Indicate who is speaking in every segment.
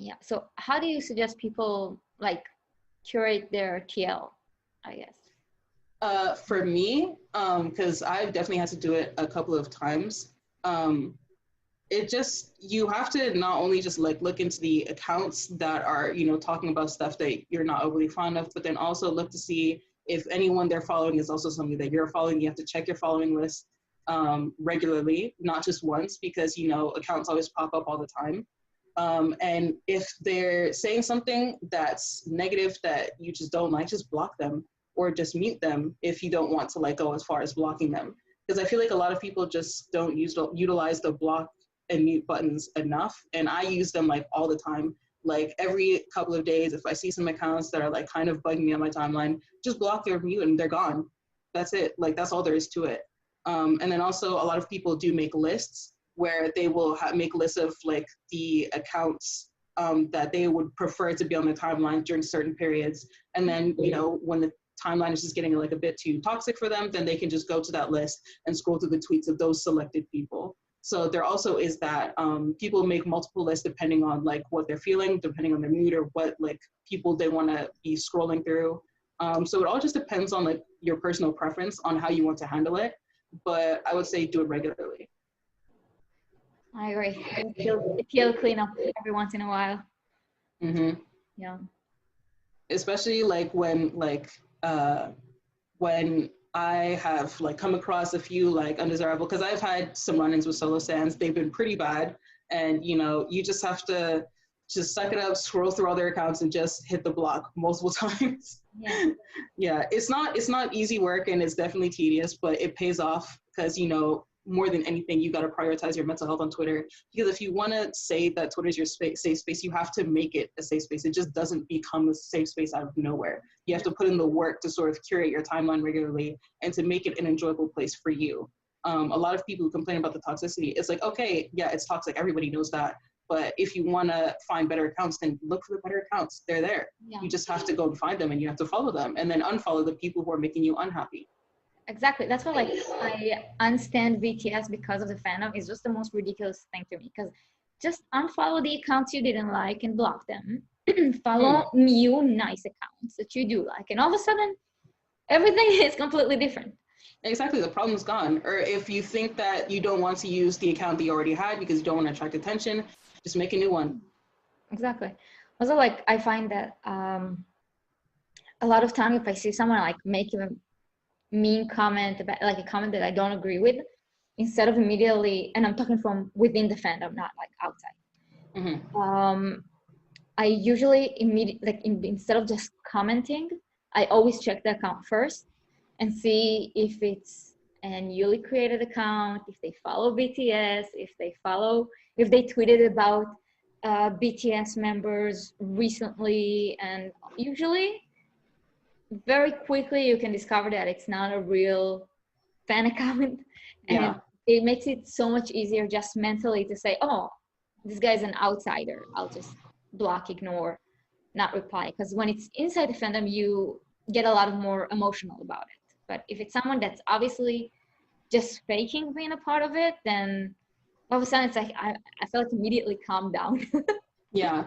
Speaker 1: Yeah, so how do you suggest people like curate their TL, I guess?
Speaker 2: For me, because I've definitely had to do it a couple of times. It just, you have to not only just like look into the accounts that are, you know, talking about stuff that you're not overly fond of, but then also look to see if anyone they're following is also somebody that you're following. You have to check your following list regularly, not just once, because, you know, accounts always pop up all the time. And if they're saying something that's negative that you just don't like, just block them or just mute them if you don't want to like go as far as blocking them. Because I feel like a lot of people just don't utilize the block and mute buttons enough. And I use them like all the time. Like every couple of days, if I see some accounts that are like kind of bugging me on my timeline, just block their mute and they're gone. That's it. Like that's all there is to it. And then also a lot of people do make lists where they will make lists of like the accounts that they would prefer to be on the timeline during certain periods. And then, you know, when the timeline is just getting like a bit too toxic for them, then they can just go to that list and scroll through the tweets of those selected people. So there also is that people make multiple lists depending on like what they're feeling, depending on their mood or what like people they want to be scrolling through. So it all just depends on like your personal preference on how you want to handle it. But I would say do it regularly.
Speaker 1: I agree. TL cleanup every once in a while.
Speaker 2: Mm-hmm.
Speaker 1: Yeah.
Speaker 2: Especially like when I have like come across a few like undesirable, because I've had some run-ins with solo stands. They've been pretty bad, and you know, you just have to just suck it up, scroll through all their accounts, and just hit the block multiple times.
Speaker 1: Yeah.
Speaker 2: Yeah, it's not easy work, and it's definitely tedious, but it pays off because, you know, more than anything, you got to prioritize your mental health on Twitter. Because if you want to say that Twitter is your safe space, you have to make it a safe space. It just doesn't become a safe space out of nowhere. You have to put in the work to sort of curate your timeline regularly and to make it an enjoyable place for you. A lot of people who complain about the toxicity, it's like, okay, yeah, it's toxic. Everybody knows that. But if you want to find better accounts, then look for the better accounts. They're there. Yeah. You just have to go and find them, and you have to follow them, and then unfollow the people who are making you unhappy.
Speaker 1: Exactly. That's why, like, I unstand BTS because of the fandom is just the most ridiculous thing to me. Because just unfollow the accounts you didn't like and block them. Follow new nice accounts that you do like, and all of a sudden, everything is completely different.
Speaker 2: Exactly, the problem's gone. Or if you think that you don't want to use the account that you already had because you don't want to attract attention, just make a new one.
Speaker 1: Exactly. Also, like, I find that a lot of time if I see someone like making a mean comment about like a comment that I don't agree with, instead of immediately, and I'm talking from within the fandom, not like outside. I usually instead of just commenting, I always check the account first and see if it's a newly created account, if they follow BTS, if they tweeted about BTS members recently, and usually very quickly you can discover that it's not a real fan account, and it makes it so much easier just mentally to say, oh, this guy's an outsider, I'll just block, ignore, not reply. Because when it's inside the fandom, you get a lot more emotional about it. But if it's someone that's obviously just faking being a part of it, then all of a sudden it's like I feel like immediately calm down.
Speaker 2: Yeah.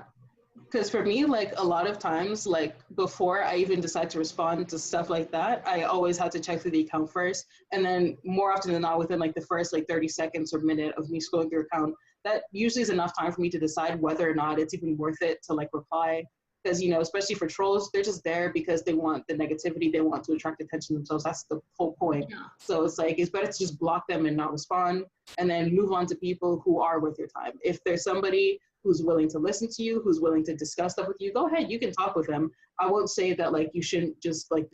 Speaker 2: Because for me, like a lot of times, like before I even decide to respond to stuff like that, I always have to check through the account first. And then more often than not, within like the first like 30 seconds or minute of me scrolling through account, that usually is enough time for me to decide whether or not it's even worth it to like reply. Because, you know, especially for trolls, they're just there because they want the negativity, they want to attract attention themselves. That's the whole point. Yeah. So it's like, it's better to just block them and not respond, and then move on to people who are worth your time. If there's somebody who's willing to listen to you, who's willing to discuss stuff with you, go ahead, you can talk with them. I won't say that like you shouldn't just like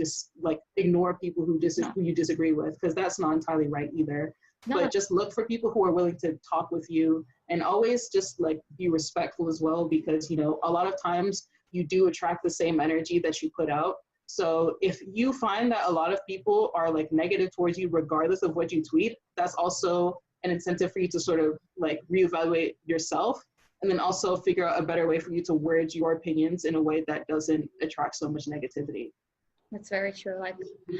Speaker 2: ignore people who you disagree with, because that's not entirely right either. No. But just look for people who are willing to talk with you, and always just like be respectful as well, because, you know, a lot of times you do attract the same energy that you put out. So if you find that a lot of people are like negative towards you regardless of what you tweet, that's also an incentive for you to sort of like reevaluate yourself and then also figure out a better way for you to word your opinions in a way that doesn't attract so much negativity.
Speaker 1: That's very true. Like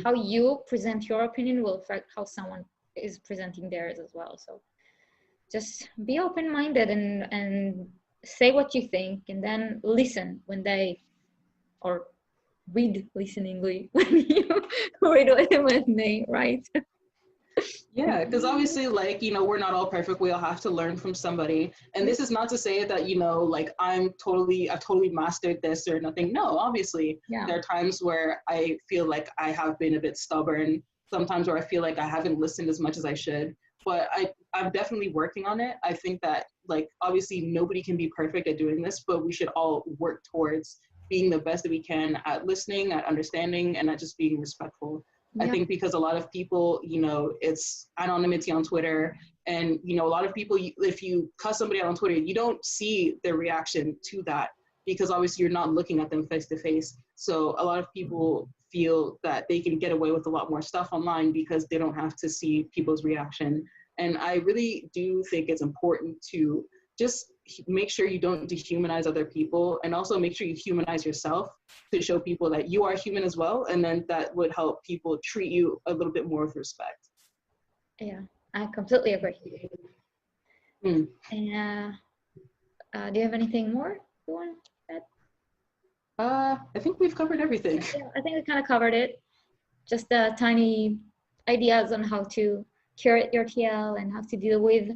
Speaker 1: how you present your opinion will affect how someone is presenting theirs as well. So just be open-minded and say what you think, and then listen when they, or read listeningly when you read when they write.
Speaker 2: Yeah, because obviously, like, we're not all perfect. We all have to learn from somebody. And this is not to say that, like I've totally mastered this or nothing. No, obviously, there are times where I feel like I have been a bit stubborn. Sometimes where I feel like I haven't listened as much as I should. But I'm definitely working on it. I think that, like, obviously nobody can be perfect at doing this, but we should all work towards being the best that we can at listening, at understanding, and at just being respectful. I think because a lot of people, it's anonymity on Twitter. And, a lot of people, if you cuss somebody out on Twitter, you don't see their reaction to that because obviously you're not looking at them face to face. So a lot of people feel that they can get away with a lot more stuff online because they don't have to see people's reaction. And I really do think it's important to just make sure you don't dehumanize other people, and also make sure you humanize yourself to show people that you are human as well. And then that would help people treat you a little bit more with respect.
Speaker 1: Yeah, I completely agree. And do you have anything more you want to add?
Speaker 2: I think we've covered everything.
Speaker 1: Yeah, I think we kind of covered it. Just tiny ideas on how to curate your TL and how to deal with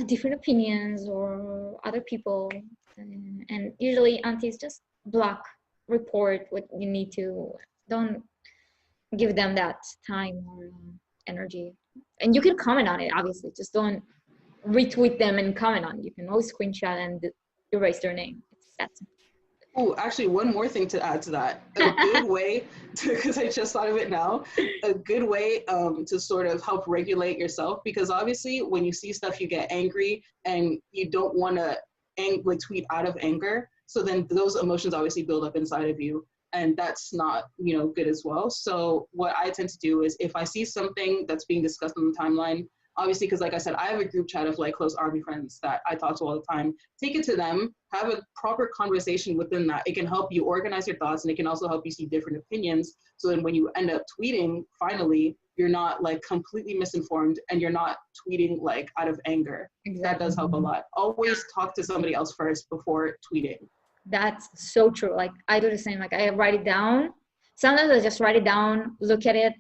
Speaker 1: different opinions or other people. And usually aunties just block, report what you need to. Don't give them that time or energy. And you can comment on it, obviously. Just don't retweet them and comment on it. You can always screenshot and erase their name. That's
Speaker 2: Oh, actually, one more thing to add to that. A good way, because I just thought of it now, a good way to sort of help regulate yourself, because obviously when you see stuff, you get angry and you don't want to tweet out of anger. So then those emotions obviously build up inside of you. And that's not, good as well. So what I tend to do is if I see something that's being discussed on the timeline, obviously, because like I said, I have a group chat of like close army friends that I talk to all the time. Take it to them, have a proper conversation within that. It can help you organize your thoughts, and it can also help you see different opinions. So then when you end up tweeting, finally, you're not like completely misinformed and you're not tweeting like out of anger. Exactly. That does help a lot. Always talk to somebody else first before tweeting. That's
Speaker 1: so true. Like I do the same. Like I write it down. Sometimes I just write it down, look at it,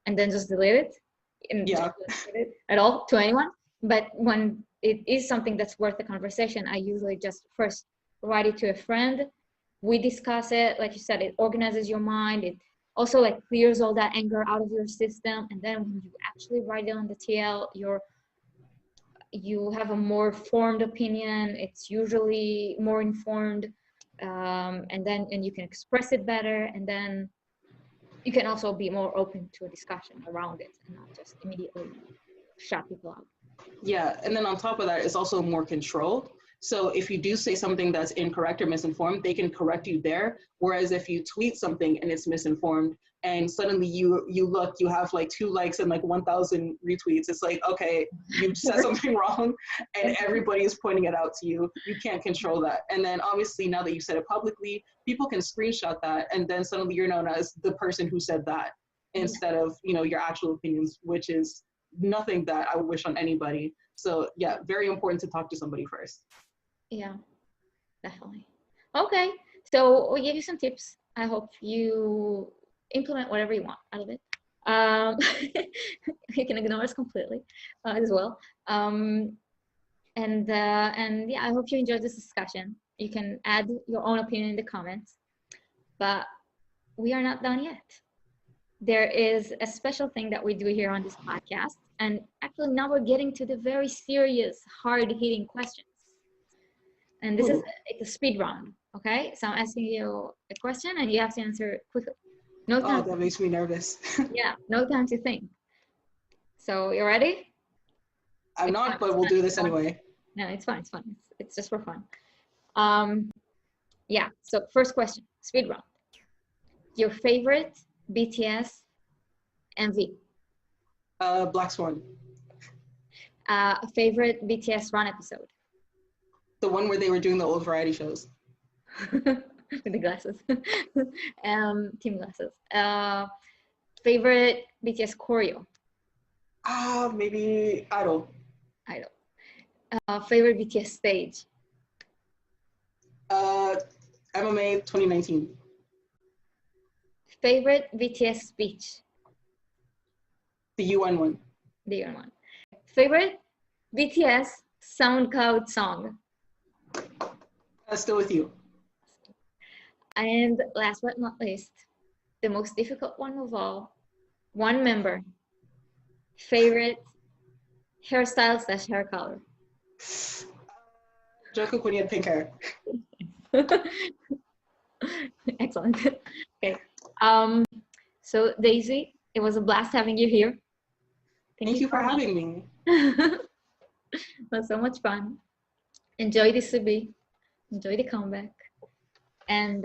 Speaker 1: and then just delete it. And at all to anyone. But when it is something that's worth a conversation, I usually just first write it to a friend. We discuss it. Like you said, it organizes your mind. It also like clears all that anger out of your system. And then when you actually write it on the TL, you have a more formed opinion. It's usually more informed, and you can express it better, and then you can also be more open to a discussion around it and not just immediately shut people out.
Speaker 2: Yeah, and then on top of that, it's also more controlled. So if you do say something that's incorrect or misinformed, they can correct you there. Whereas if you tweet something and it's misinformed, and suddenly you have like 2 likes and like 1,000 retweets, it's like, okay, you said something wrong and everybody is pointing it out to you. You can't control that. And then obviously now that you said it publicly, people can screenshot that, and then suddenly you're known as the person who said that instead of, your actual opinions, which is nothing that I would wish on anybody. So yeah, very important to talk to somebody first.
Speaker 1: Yeah, definitely. Okay, so we gave you some tips. I hope you implement whatever you want out of it. You can ignore us completely as well. And yeah, I hope you enjoyed this discussion. You can add your own opinion in the comments, but we are not done yet. There is a special thing that we do here on this podcast. And actually now we're getting to the very serious, hard-hitting questions. And this is a speed run, okay? So I'm asking you a question and you have to answer quickly. No time.
Speaker 2: Oh, that makes me nervous.
Speaker 1: Yeah, no time to think. So you ready?
Speaker 2: I'm not, but we'll do this anyway.
Speaker 1: No, it's fine, it's fine. It's just for fun. Yeah, so first question, speed run. Your favorite BTS MV?
Speaker 2: Black Swan.
Speaker 1: A favorite BTS run episode?
Speaker 2: The one where they were doing the old variety shows.
Speaker 1: With the glasses. Team glasses. Favorite BTS choreo?
Speaker 2: Maybe Idol.
Speaker 1: Idol. Favorite BTS stage?
Speaker 2: MMA 2019.
Speaker 1: Favorite BTS speech?
Speaker 2: The UN one.
Speaker 1: The UN one. Favorite BTS SoundCloud song?
Speaker 2: Still with you.
Speaker 1: And last but not least, the most difficult one of all, one member. Favorite hairstyle / hair color?
Speaker 2: Jungkook when he had pink hair.
Speaker 1: Excellent. Okay. So Daisy, it was a blast having you here.
Speaker 2: Thank you for having me.
Speaker 1: It was so much fun. Enjoy the CB. Enjoy the comeback. And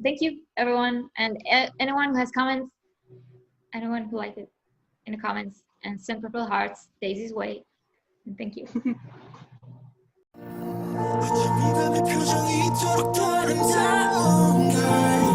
Speaker 1: thank you, everyone. And anyone who has comments, anyone who liked it in the comments, and send purple hearts Daisy's way. And thank you. 어쩜 이 밤의 표정이 이토록 아름다운 걸